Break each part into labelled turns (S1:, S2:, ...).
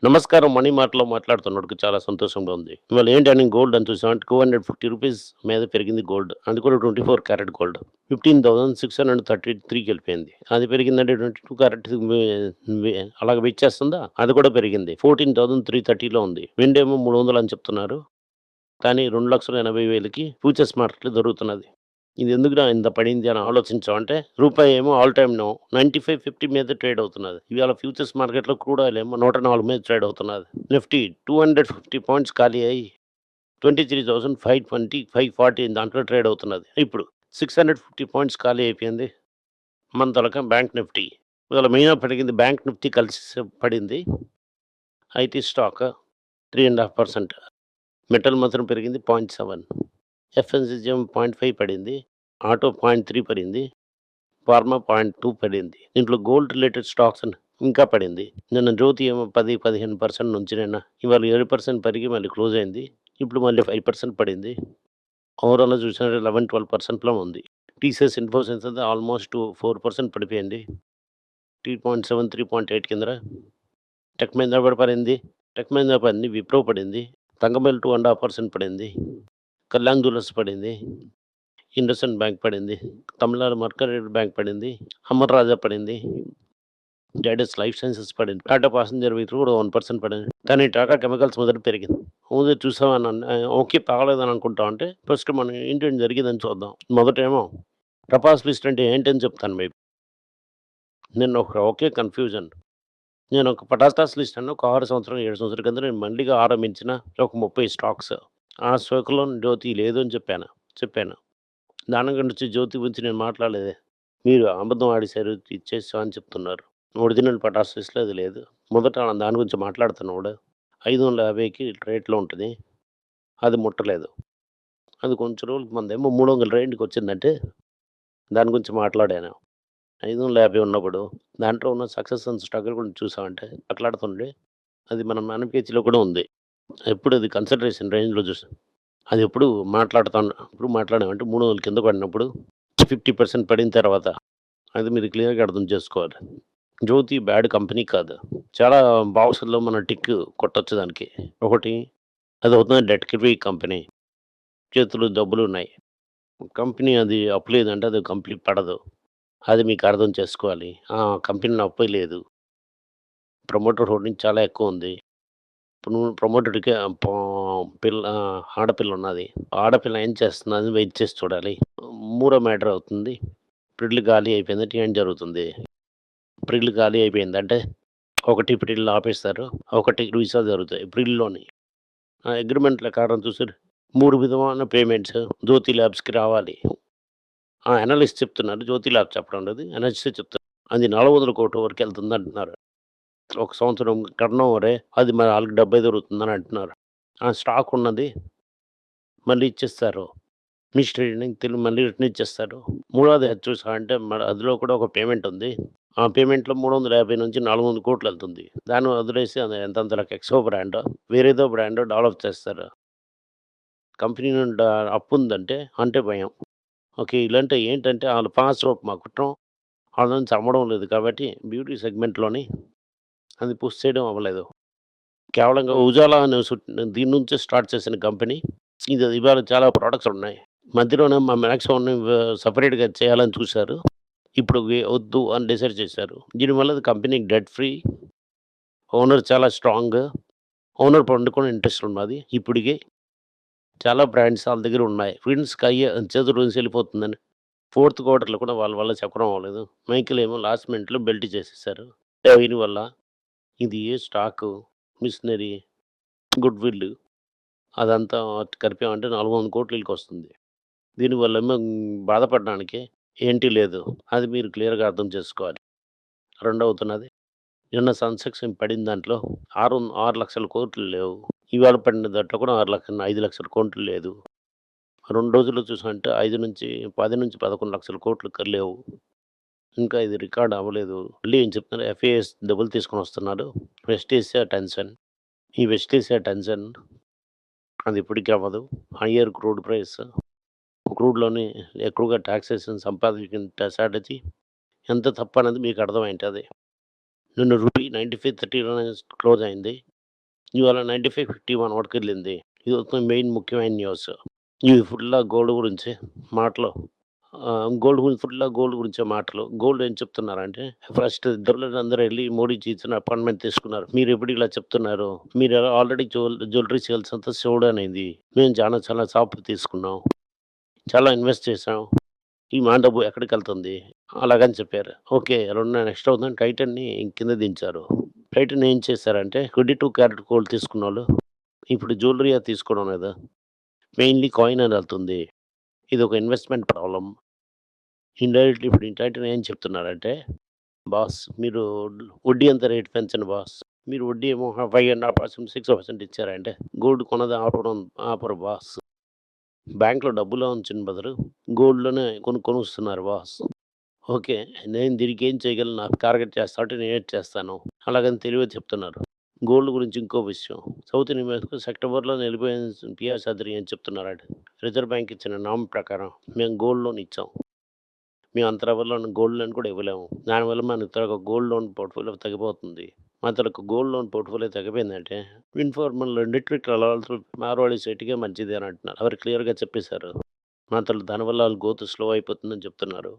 S1: నమస్కారం. మనీ మార్ట్‌లో మాట్లాడుతున్నందుకు చాలా సంతోషంగా ఉంది. ఇవాళ ఏంటని గోల్డ్ అని చూసామంటే రూ. 250 మీద పెరిగింది గోల్డ్. అది కూడా 24 క్యారెట్ గోల్డ్. 15,633కి వెళ్ళిపోయింది. అది పెరిగిందంటే 22 క్యారెట్ అలాగ ఇచ్చేస్తుందా? అది కూడా పెరిగింది. 14,330లో ఉంది. వెండేమో 300 అని చెప్తున్నారు. కానీ 2,80,000కి ఫ్యూచర్స్ మార్కెట్‌లో దొరుకుతున్నది. ఇది ఎందుకురా ఇంత పడింది అని ఆలోచించామంటే, రూపాయి ఏమో ఆల్ టైమ్ నో 95, 50 మీద ట్రేడ్ అవుతున్నది. ఇవాళ ఫ్యూచర్స్ మార్కెట్‌లో క్రూడ్ ఆయిల్ ఏమో 104 మీద ట్రేడ్ అవుతున్నది. నిఫ్టీ 250 పాయింట్స్ ఖాళీ అయ్యి 23,520, 540 దాంట్లో ట్రేడ్ అవుతున్నది. ఇప్పుడు 650 పాయింట్స్ ఖాళీ అయిపోయింది. మన తలక బ్యాంక్ నిఫ్టీ. ఇవాళ మెయిన్‌గా పెరిగింది బ్యాంక్ నిఫ్టీ కలిసి పడింది. IT stock 3.5%. మెటల్ మాత్రం పెరిగింది 0.7. ఎఫ్ఎన్సీజీ 0.5 పడింది. ఆటో 0.3 పడింది. ఫార్మా 0.2 పడింది. దీంట్లో గోల్డ్ రిలేటెడ్ స్టాక్స్ ఇంకా పడింది. నిన్న జ్యోతి ఏమో 10, 15% నుంచి నిన్న ఇవాళ 7% పెరిగి మళ్ళీ క్లోజ్ అయింది. ఇప్పుడు మళ్ళీ 5% పడింది. ఓవరాల్‌గా చూసినట్లయితే 11, 12%లో ఉంది. టీసీఎస్ ఇన్ఫోసిస్ అయితే ఆల్మోస్ట్ 4% పడిపోయింది. 3.7, 3.8 కిందన. టెక్ మహీంద్రా కూడా పడింది. టెక్ మహీంద్రా పడింది. విప్రో పడింది. తంగమల్లి 2.5% పడింది. కళ్యాణ్ జ్యువెలర్స్ పడింది. ఇండస్ఇండ్ బ్యాంక్ పడింది. తమిళనాడు మర్కంటైల్ బ్యాంక్ పడింది. అమర్ రాజా పడింది. జైడస్ లైఫ్ సైన్సెస్ పడింది. టాటా పాసెంజర్ వెహికల్ కూడా 1% పడింది. కానీ టాటా కెమికల్స్ మొదట పెరిగింది. ముందే చూసామని ఓకే పర్వాలేదని అనుకుంటామంటే ఫస్ట్ మనం ఏంటేంటి జరిగిందని చూద్దాం. మొదటేమో టపాస్ లిస్ట్ అంటే ఏంటని చెప్తాను మీకు. నిన్న ఒకే కన్‌ఫ్యూజన్. నేను ఒక పటాస్ లిస్ట్ అని ఒక 6 సంవత్సరం, 7 సంవత్సరాల కింద నేను మండిగా ఆరంభించిన ఒక 30 స్టాక్స్. ఆ స్టాక్‌లో జ్యోతి లేదు అని చెప్పాను. దాని గురించి జ్యోతి గురించి నేను మాట్లాడలేదే. మీరు అబద్ధం ఆడేశారు, ఇచ్చేసాం అని చెప్తున్నారు. ఒరిజినల్ పటాస్ లిస్ట్‌లో అది లేదు. మొదట దాని గురించి మాట్లాడుతున్నప్పుడు 550కి రేట్‌లో ఉంటది. అది ముట్టలేదు. అది కొంచెం రోజులకి మందేమో 300 రేంజ్‌కి వచ్చిందంటే దాని గురించి మాట్లాడాను. 550 ఉన్నప్పుడు దాంట్లో ఉన్న సక్సెస్ అండ్ స్ట్రగుల్ గురించి చూసామంటే మాట్లాడుతుండే అది మన మేనిఫెస్టోలో కూడా ఉంది. ఎప్పుడు అది కన్సిడరేషన్ రేంజ్‌లో చూసాం. అది ఎప్పుడు ఇప్పుడు మాట్లాడామంటే 300 కింద పడినప్పుడు 50% పడిన తర్వాత అది మీరు క్లియర్‌గా అర్థం చేసుకోవాలి. జ్యోతి బ్యాడ్ కంపెనీ కాదు. చాలా బాక్సుల్లో మనం టిక్ కొట్టొచ్చు దానికి. ఒకటి అదవుతుంది డెట్ ఫ్రీ కంపెనీ. చేతిలో డబ్బులున్నాయి. కంపెనీ అది అప్పు లేదంటే అది కంపెనీ పడదు. అది మీకు అర్థం చేసుకోవాలి. ఆ! కంపెనీలో అప్పే లేదు. ప్రమోటర్ హోల్డింగ్ చాలా ఎక్కువుంది. ఇప్పుడు ప్రమోటర్‌కి ఆడపిల్లున్నది. ఆడపిల్ల ఏం చేస్తుందని వెయిట్ చేసి చూడాలి. మూడో మ్యాటర్ అవుతుంది. ప్రిడ్ల్ ఖాళీ అయిపోయిందంటే ఏం జరుగుతుంది? ప్రిడ్ల్ ఖాళీ అయిపోయిందంటే ఒకటి ప్రిడ్ల్ ఆపేస్తారు. ఒకటి వీసా జరుగుతాయి. ప్రిడ్ల్‌లోని అగ్రీమెంట్ ప్రకారం చూస్తే 3 విధమైన పేమెంట్స్ జ్యోతి ల్యాబ్స్‌కి రావాలి. అనలిస్ట్ చెప్తున్నారు. జ్యోతి ల్యాబ్స్ చెప్పడం లేదు. అనలిస్టే చెప్తున్నారు. అది 400,00,00,000 వరకెళ్తుందంటున్నారు. ఒక సంవత్సరం టర్నోవరే అది మరి ఆళ్ళకి 70 దొరుకుతుందని అంటున్నారు. ఆ స్టాక్ ఉన్నది. మళ్ళీ ఇచ్చేస్తారు. మిస్ట్రీడింగ్ మళ్ళీ రిటర్న్ ఇచ్చేస్తారు. మూడోది అది చూసావంటే అందులో కూడా ఒక పేమెంట్ ఉంది. ఆ పేమెంట్‌లో 350-400,00,00,000 ఎళ్తుంది. దాన్ని వదిలేసి అది ఎంతంతలకు ఎక్సో బ్రాండో, వేరేదో బ్రాండో డెవలప్ చేస్తారు. కంపెనీ నుండి అప్పుందంటే అంటే భయం. ఓకే. ఇలాంటి ఏంటంటే ఆళ్ళు పాస్ రోప్ మా కుట్రం. ఆళ్ళ నుంచి అమ్మడం లేదు కాబట్టి బ్యూటీ సెగ్మెంట్‌లోని అది పుష్ చేయడం అవ్వలేదు. కేవలంగా ఉజాలా అనే దీని నుంచే స్టార్ట్ చేసిన కంపెనీ. ఇది ఇవాళ చాలా ప్రొడక్ట్స్ ఉన్నాయి. మధ్యలోనే మాక్సిమం సెపరేట్‌గా చేయాలని చూసారు. ఇప్పుడు వద్దు అని డిసైడ్ చేశారు. దీనివల్ల కంపెనీకి డెట్ ఫ్రీ. ఓనర్ చాలా స్ట్రాంగ్. ఓనర్ పండుకునే ఇంట్రెస్ట్ ఉన్నది. ఇప్పటికి చాలా బ్రాండ్స్ ఆళ్ళ దగ్గర ఉన్నాయి. ఫ్రెండ్స్‌కి చేతులు నుంచి వెళ్ళిపోతుందని. ఫోర్త్ క్వార్టర్‌లో కూడా వాళ్ళ వల్ల చెప్పడం అవ్వలేదు. మైకేల్ ఏమో లాస్ట్ మినిట్‌లో బెల్ట్ చేసేసారు. దీనివల్ల ఇది స్టాకు, మిషనరీ, గుడ్ విల్ అదంతా కలిపామంటే 400,00,00,000 ఈళ్ళకొస్తుంది. దీనివల్లేమో బాధపడడానికి ఏంటి లేదు. అది మీరు క్లియర్‌గా అర్థం చేసుకోవాలి. రెండవుతున్నది నిన్న సెన్సెక్స్ పడిన దాంట్లో 6,00,000 లేవు. ఇవాళ పడిన దాంట్లో కూడా 5,00,000 లేదు. 2 రోజుల్లో చూసామంటే 10,00,000-11,00,000 లేవు. ఇంకా ఇది రికార్డ్ అవ్వలేదు. మళ్ళీ ఏం చెప్తున్నారు ఎఫ్ఏఎస్ డబ్బులు తీసుకొనొస్తున్నారు. West Asia tension. ఈ వెస్ట్ ఏసియా టెన్షన్ అది ఇప్పటికి అవ్వదు. Higher crude price. క్రూడ్‌లోని ఎక్కువగా టాక్సేషన్ సంపాదించిన స్ట్రాటజీ ఎంత తప్పనేది మీకు అర్థమైంటది. నిన్న రూపీ 95.30లోనే క్లోజ్ అయింది. ఇవాళ 95.51 వరకెళ్ళింది. ఇది మెయిన్ ముఖ్యమైన న్యూస్. ఇవి ఫుల్లా గోల్డ్ గురించే మాటలు. గోల్డ్ గురించే మాటలు. గోల్డ్ ఏం చెప్తున్నారంటే, ఫస్ట్ దొరలందరూ ఎళ్లి మోడీజీ ఇచ్చిన అపాయింట్‌మెంట్ తీసుకున్నారు. మీరెప్పుడు ఇలా చెప్తున్నారు? మీరు ఆల్రెడీ జ్యువెల్లరీ సేల్స్ అంతా స్లో డౌన్ అయింది. మేము చాలా షాపులు తీసుకున్నాం. చాలా ఇన్వెస్ట్ చేశాం. ఈ మా డబ్బు ఎక్కడికెళ్తుంది? అలాగని చెప్పారు. ఓకే. నెక్స్ట్ అవుతుందని టైటాన్‌ని కింద దించారు. టైటాన్ ఏం చేశారంటే 22 క్యారెట్ గోల్డ్ తీసుకున్నోళ్ళు ఇప్పుడు జ్యువెల్లరీ అది తీసుకోవడం లేదు. మెయిన్‌లీ కాయిన్ అని ఎళ్తుంది. ఇదొక ఇన్వెస్ట్‌మెంట్ ప్రాబ్లమ్. ఇండైరెక్ట్‌లీ ఇప్పుడు ఈ టైటాన్ ఏం చెప్తున్నారంటే, బాస్ మీరు వడ్డీ అంత రేట్ పెంచండి బాస్. మీరు వడ్డీ ఏమో 5.5%, 6% ఇచ్చారంటే గోల్డ్ కొన్నది ఆపరు బాస్. బ్యాంక్‌లో డబ్బులో ఉంచిన బదులు గోల్డ్‌లోనే కొనుక్కొనొస్తున్నారు బాస్. ఓకే. నేను దీనికి ఏం చేయగలను? నాకు టార్గెట్ చేస్తా అంటే నేనేటి చేస్తాను. అలాగని తెలివిగా చెప్తున్నారు. గోల్డ్ గురించి ఇంకో విషయం. సౌత్ ఇండియన్ సెప్టెంబర్‌లోనే వెళ్ళిపోయిన పిఆర్ చౌదరి ఏం చెప్తున్నారంటే, రిజర్వ్ బ్యాంక్ ఇచ్చిన నార్మ్ ప్రకారం మేము గోల్డ్ లోన్ ఇచ్చాం. మేము అంత లెవెల్‌లో గోల్డ్ లోన్ కూడా ఇవ్వలేము. దానివల్ల మన తాలూకా గోల్డ్ లోన్ పోర్ట్‌ఫోలియో తగ్గిపోతుంది. మన తాలూకా గోల్డ్ లోన్ పోర్ట్‌ఫోలియో తగ్గిపోయిందంటే ఇన్ఫార్మల్ రెండిట్లికి వెళ్ళాల్సిన మార్వాడి సైట్‌కే మంచిది అని అంటున్నారు. ఎవరు క్లియర్‌గా చెప్పేశారు. దానివల్ల వాళ్ళ గ్రోత్ స్లో అయిపోతుందని చెప్తున్నారు.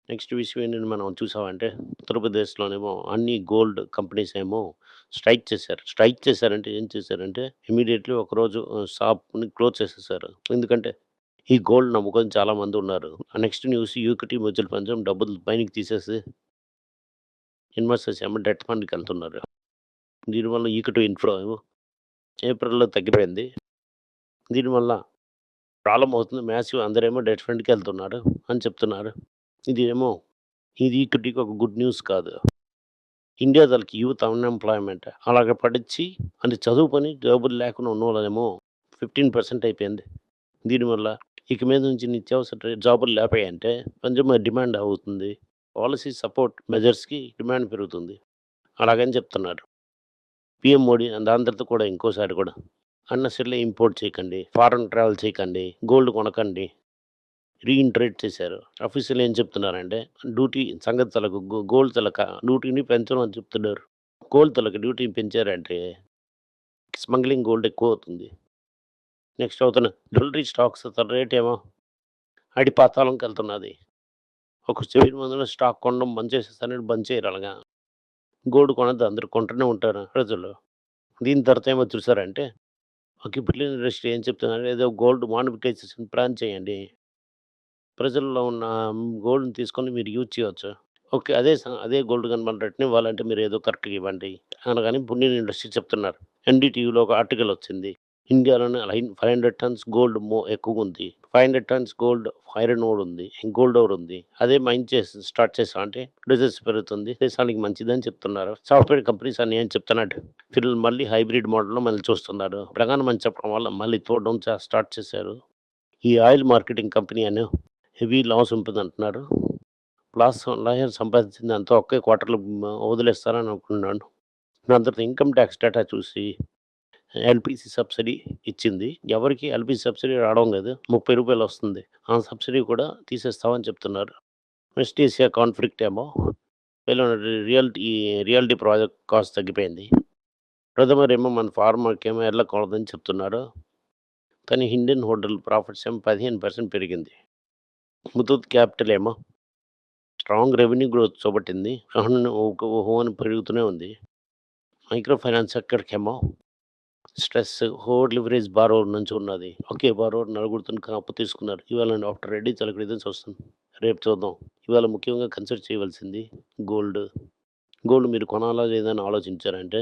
S1: నెక్స్ట్ విషయం ఏంటంటే మనం చూసామంటే ఉత్తరప్రదేశ్‌లోనేమో అన్ని గోల్డ్ కంపెనీస్ ఏమో స్ట్రైక్ చేశారు. స్ట్రైక్ చేశారంటే ఏం చేశారంటే ఇమ్మీడియేట్‌లీ ఒకరోజు షాప్‌ని క్లోజ్ చేసేసారు. ఎందుకంటే ఈ గోల్డ్ నమ్ముకొని చాలామంది ఉన్నారు. Next news equity mutual funds ఏమో డబ్బులు పైనకి తీసేసి ఇన్వెస్టర్స్ ఏమో డెట్ ఫండ్‌కెళ్తున్నారు. దీనివల్ల ఈక్విటీ ఇన్‌ఫ్లో ఏమో ఏప్రిల్‌లో తగ్గిపోయింది. దీనివల్ల ప్రాబ్లమ్ అవుతుంది. మాసివ్ అందరేమో డెట్ ఫండ్‌కెళ్తున్నారు అని చెప్తున్నారు. ఇది ఈక్విటీకి ఒక గుడ్ న్యూస్ కాదు. ఇండియా తాలూకు యూత్ అన్‌ఎంప్లాయ్‌మెంట్ అలాగ పడిచి అంటే చదువుకొని జాబులు లేకుండా ఉన్నోళ్ళేమో 15% అయిపోయింది. దీనివల్ల ఇక మీద నుంచి నిత్యావసర జాబులు లేపాయంటే కొంచెం డిమాండ్ అవుతుంది. పాలిసీ సపోర్ట్ మెజర్స్‌కి డిమాండ్ పెరుగుతుంది. అలాగని చెప్తున్నారు. పీఎం మోడీ దాని తర్వాత కూడా ఇంకోసారి కూడా అన్నెసెసరీగా ఇంపోర్ట్ చేయకండి. ఫారెన్ ట్రావెల్ చేయకండి. గోల్డ్ కొనకండి. రీఇంటరేట్ చేశారు. ఆఫీషియల్ ఏం చెప్తున్నారంటే డ్యూటీ సంగతి తలకు గోల్డ్ తలక డ్యూటీని పెంచమని చెప్తున్నారు. గోల్డ్ తలక డ్యూటీని పెంచారంటే స్మగ్లింగ్ గోల్డ్ ఎక్కువవుతుంది. నెక్స్ట్ అవుతున్న జ్యువెల్లరీ స్టాక్స్ రేటేమో అడిపాతాళంకెళ్తున్నది. ఒక చెవిన మందులో స్టాక్ కొనడం బంద్ చేసేస్తారని బంద్ చేయరు అలాగా. గోల్డ్ కొనొద్దు అందరూ కొంటూనే ఉంటారు ప్రజలు. దీని తర్వాత ఏమో చూసారంటే ఒక బిలియన్ ఇండస్ట్రీ ఏం చెప్తుందంటే ఏదో గోల్డ్ మానిటైజేషన్ ప్లాన్ చేయండి. ప్రజల్లో ఉన్న గోల్డ్‌ని తీసుకొని మీరు యూజ్ చేయొచ్చు. ఓకే. అదే గోల్డ్ కనపడేటట్టు ఇవ్వాలంటే మీరేదో కరెక్ట్‌గా ఇవ్వండి అనగానే బులియన్ ఇండస్ట్రీ చెప్తున్నారు. ఎన్‌డీటీవీలో ఒక ఆర్టికల్ వచ్చింది. ఇండియాలోనే 500 టన్స్ గోల్డ్ ఎక్కువుంది. 500 టన్స్ గోల్డ్ ఐరన్ ఓర్ ఉంది. గోల్డ్ ఓర్ ఉంది. అదే మైన్ స్టార్ట్ చేసామంటే రిజర్వ్స్ పెరుగుతుంది. దేశానికి మంచిదని చెప్తున్నారు. సాఫ్ట్‌వేర్ కంపెనీస్ అన్నీ ఏం చెప్తున్నాడు. వీళ్ళు మళ్ళీ హైబ్రిడ్ మోడల్‌లో మళ్ళీ చూస్తున్నారు. ప్రధానమంత్రి చెప్పడం వల్ల మళ్ళీ చూడడం స్టార్ట్ చేశారు. ఈ ఆయిల్ మార్కెటింగ్ కంపెనీ అని హెవీ లాస్ ఉంటుందంటున్నారు. లాయర్ సంపాదించిందంతా ఒకే క్వార్టర్‌లో వదిలేస్తారని అనుకున్నాను. దాని తర్వాత ఇన్‌కమ్ టాక్స్ డేటా చూసి ఎల్‌పీసీ సబ్సిడీ ఇచ్చింది. ఎవరికీ ఎల్‌పీసీ సబ్సిడీ రావడం లేదు. రూ. 30 వస్తుంది. ఆ సబ్సిడీ కూడా తీసేస్తామని చెప్తున్నారు. వెస్ట్ ఏసియా కాన్ఫ్లిక్ట్ ఏమో రియల్టీ ప్రాజెక్ట్ కాస్ట్ తగ్గిపోయింది. ప్రథమరేమో మన ఫార్మర్‌కేమో ఎళ్ళకూడదని చెప్తున్నారు. కానీ ఇండియన్ హోటల్ ప్రాఫిట్స్ ఏమో 15% పెరిగింది. ముతూట్ క్యాపిటల్ ఏమో స్ట్రాంగ్ రెవెన్యూ గ్రోత్ చూపట్టింది. అని పెరుగుతూనే ఉంది. మైక్రో ఫైనాన్స్ సెక్టర్‌కేమో స్ట్రెస్ లివరేజ్ బారోవర్ నుంచి ఉన్నది. ఒకే బారోవర్ నలుగురితోని అప్పు తీసుకున్నారు. ఇవాళ ఆఫ్టర్ రెడ్డి తనకు రిజల్ట్స్ వస్తుంది. రేపు చూద్దాం. ఇవాళ ముఖ్యంగా కన్సిడర్ చేయవలసింది గోల్డ్. గోల్డ్ మీరు కొనాలా లేదా అని ఆలోచించారంటే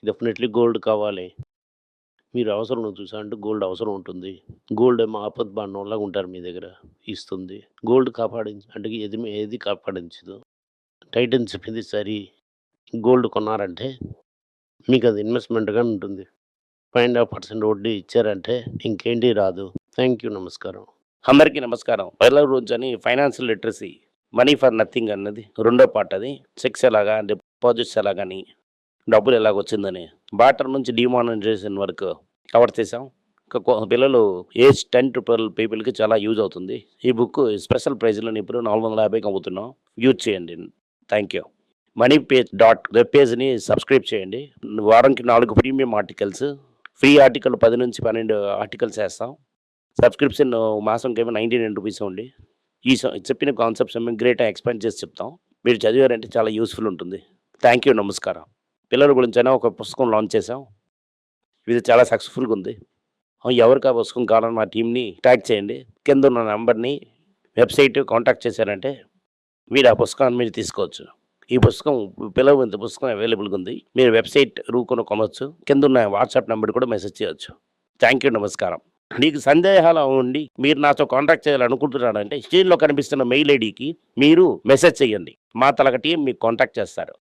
S1: డెఫినెట్‌లీ గోల్డ్ కావాలి. మీరు అవసరం చూసారంటే గోల్డ్ అవసరం ఉంటుంది. గోల్డ్ ఏమో ఆపద్బాండంలాగా ఉంటారు మీ దగ్గర. ఇస్తుంది. గోల్డ్ అంటే ఏది కాపాడించదు. టైటన్ చెప్పింది సరి. గోల్డ్ కొన్నారంటే మీకది ఇన్వెస్ట్‌మెంట్‌గా ఉంటుంది. 5.5% వడ్డీ ఇచ్చారంటే ఇంకేంటి రాదు. Thank you. నమస్కారం.
S2: అందరికీ నమస్కారం. రోజని financial literacy money for nothing అన్నది రెండో పార్ట్. అది చెక్స్ ఎలాగా, డిపాజిట్స్ ఎలాగని, డబ్బులు ఎలాగొచ్చిందని, బార్టర్ నుంచి డిమానిటైజేషన్ వరకు కవర్ చేసాం. పిల్లలు ఏజ్ 10 to 12 పీపుల్కి చాలా యూజ్ అవుతుంది. ఈ బుక్ స్పెషల్ ప్రైజ్లో ఇప్పుడు 450కి అమ్ముతున్నాం. యూజ్ చేయండి. Thank you. వెబ్ పేజ్ని సబ్స్క్రైబ్ చేయండి. వారానికి 4 ప్రీమియం ఆర్టికల్స్, ఫ్రీ ఆర్టికల్ 10 నుంచి 12 ఆర్టికల్స్ వేస్తాం. సబ్స్క్రిప్షన్ మాసంకేమో 99 రూపీస్ అండి. చెప్పిన కాన్సెప్ట్స్ మేము గ్రేట్గా ఎక్స్పాండ్ చేసి చెప్తాం. మీరు చదివారంటే చాలా యూస్ఫుల్ ఉంటుంది. థ్యాంక్ యూ, నమస్కారం. పిల్లల గురించైనా ఒక పుస్తకం లాంచ్ చేసాం. ఇది చాలా సక్సెస్ఫుల్గా ఉంది. ఎవరికి ఆ పుస్తకం కావాలని మా టీంని ట్యాగ్ చేయండి. కింద ఉన్న నెంబర్ని వెబ్సైట్ కాంటాక్ట్ చేశారంటే మీరు ఆ పుస్తకాన్ని మీరు తీసుకోవచ్చు. ఈ పుస్తకం పిల్లల పుస్తకం అవైలబుల్గా ఉంది. మీరు వెబ్సైట్ కొనవచ్చు. కింద ఉన్న వాట్సాప్ నెంబర్ కూడా మెసేజ్ చేయవచ్చు. థ్యాంక్ యూ, నమస్కారం. మీకు సందేహాలు ఉండి మీరు నాతో కాంటాక్ట్ చేయాలనుకుంటున్నారంటే స్క్రీన్లో కనిపిస్తున్న మెయిల్ ఐడికి మీరు మెసేజ్ చేయండి. మా తలక టీం మీకు కాంటాక్ట్ చేస్తారు.